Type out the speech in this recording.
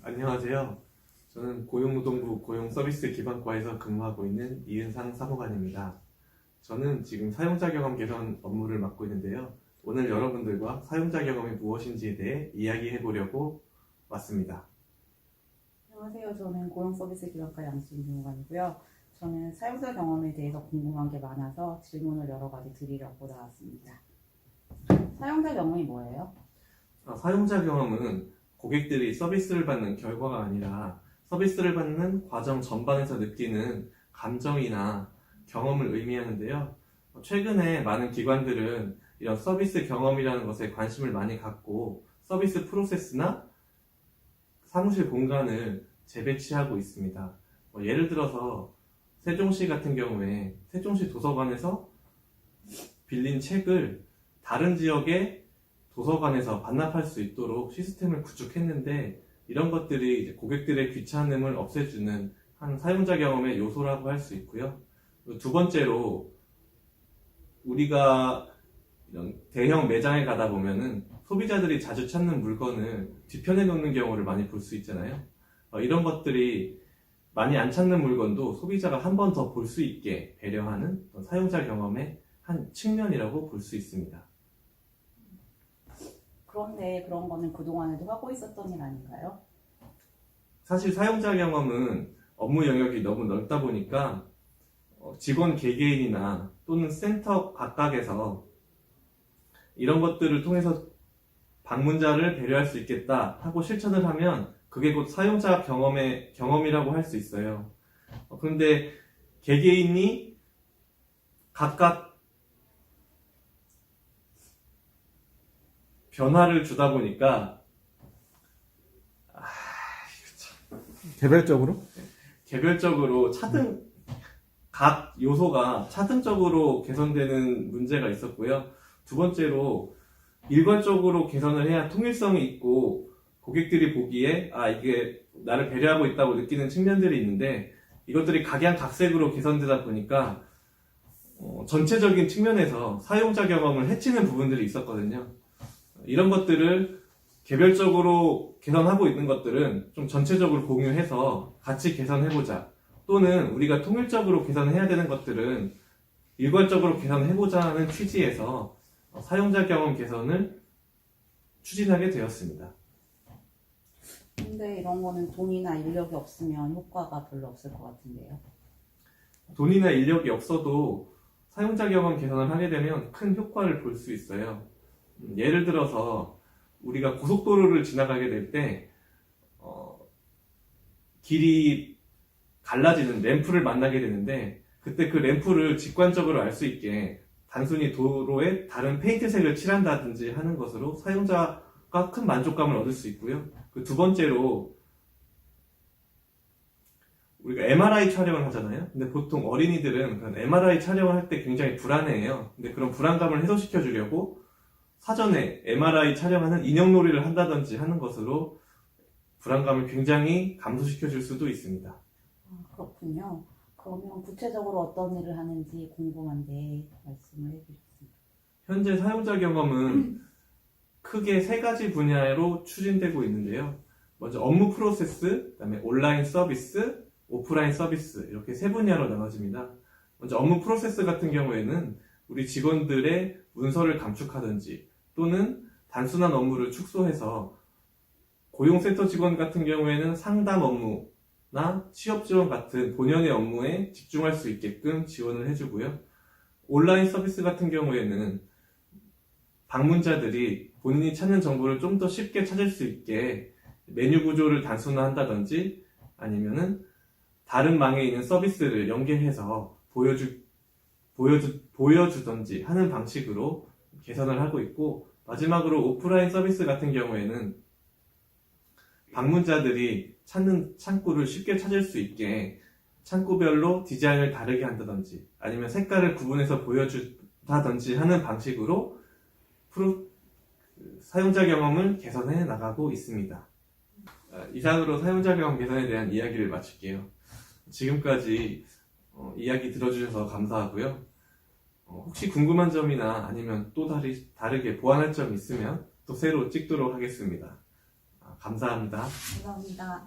안녕하세요. 저는 고용노동부 고용서비스기반과에서 근무하고 있는 이은상 사무관입니다. 저는 지금 사용자 경험 개선 업무를 맡고 있는데요. 오늘 여러분들과 사용자 경험이 무엇인지에 대해 이야기해 보려고 왔습니다. 안녕하세요. 저는 고용서비스기반과 양신주무관이고요. 저는 사용자 경험에 대해서 궁금한 게 많아서 질문을 여러 가지 드리려고 나왔습니다. 사용자 경험이 뭐예요? 사용자 경험은 고객들이 서비스를 받는 결과가 아니라 서비스를 받는 과정 전반에서 느끼는 감정이나 경험을 의미하는데요. 최근에 많은 기관들은 이런 서비스 경험이라는 것에 관심을 많이 갖고 서비스 프로세스나 사무실 공간을 재배치하고 있습니다. 예를 들어서 세종시 같은 경우에 세종시 도서관에서 빌린 책을 다른 지역의 도서관에서 반납할 수 있도록 시스템을 구축했는데, 이런 것들이 이제 고객들의 귀찮음을 없애주는 한 사용자 경험의 요소라고 할 수 있고요. 두 번째로, 우리가 이런 대형 매장에 가다 보면은 소비자들이 자주 찾는 물건을 뒤편에 놓는 경우를 많이 볼 수 있잖아요. 이런 것들이 많이 안 찾는 물건도 소비자가 한 번 더 볼 수 있게 배려하는 사용자 경험의 한 측면이라고 볼 수 있습니다. 그런데 그런 거는 그동안에도 하고 있었던 일 아닌가요? 사실 사용자 경험은 업무 영역이 너무 넓다 보니까 직원 개개인이나 또는 센터 각각에서 이런 것들을 통해서 방문자를 배려할 수 있겠다 하고 실천을 하면 그게 곧 사용자 경험이라고 할 수 있어요. 그런데 개개인이 각각 변화를 주다 보니까 개별적으로 각 요소가 차등적으로 개선되는 문제가 있었고요. 두 번째로, 일괄적으로 개선을 해야 통일성이 있고 고객들이 보기에 이게 나를 배려하고 있다고 느끼는 측면들이 있는데, 이것들이 각양각색으로 개선되다 보니까 전체적인 측면에서 사용자 경험을 해치는 부분들이 있었거든요. 이런 것들을 개별적으로 개선하고 있는 것들은 좀 전체적으로 공유해서 같이 개선해보자, 또는 우리가 통일적으로 개선해야 되는 것들은 일괄적으로 개선해보자 하는 취지에서 사용자 경험 개선을 추진하게 되었습니다. 근데 이런 거는 돈이나 인력이 없으면 효과가 별로 없을 것 같은데요. 돈이나 인력이 없어도 사용자 경험 개선을 하게 되면 큰 효과를 볼 수 있어요. 예를 들어서 우리가 고속도로를 지나가게 될 때 길이 갈라지는 램프를 만나게 되는데, 그때 그 램프를 직관적으로 알 수 있게 단순히 도로에 다른 페인트색을 칠한다든지 하는 것으로 사용자가 큰 만족감을 얻을 수 있고요. 그 두 번째로, 우리가 MRI 촬영을 하잖아요. 근데 보통 어린이들은 그런 MRI 촬영을 할 때 굉장히 불안해해요. 근데 그런 불안감을 해소시켜 주려고 사전에 MRI 촬영하는 인형놀이를 한다든지 하는 것으로 불안감을 굉장히 감소시켜 줄 수도 있습니다. 그렇군요. 그러면 구체적으로 어떤 일을 하는지 궁금한데 말씀을 해주셨습니다. 현재 사용자 경험은 크게 세 가지 분야로 추진되고 있는데요. 먼저 업무 프로세스, 그다음에 온라인 서비스, 오프라인 서비스, 이렇게 세 분야로 나눠집니다. 먼저 업무 프로세스 같은 경우에는 우리 직원들의 문서를 감축하든지 또는 단순한 업무를 축소해서 고용센터 직원 같은 경우에는 상담 업무나 취업 지원 같은 본연의 업무에 집중할 수 있게끔 지원을 해주고요. 온라인 서비스 같은 경우에는 방문자들이 본인이 찾는 정보를 좀 더 쉽게 찾을 수 있게 메뉴 구조를 단순화한다든지, 아니면은 다른 망에 있는 서비스를 연계해서 보여주던지 하는 방식으로 개선을 하고 있고, 마지막으로 오프라인 서비스 같은 경우에는 방문자들이 찾는 창구를 쉽게 찾을 수 있게 창구별로 디자인을 다르게 한다든지 아니면 색깔을 구분해서 보여주다든지 하는 방식으로 사용자 경험을 개선해 나가고 있습니다. 이상으로 사용자 경험 개선에 대한 이야기를 마칠게요. 지금까지 이야기 들어주셔서 감사하고요. 혹시 궁금한 점이나 아니면 또 다르게 보완할 점이 있으면 또 새로 찍도록 하겠습니다. 감사합니다. 감사합니다.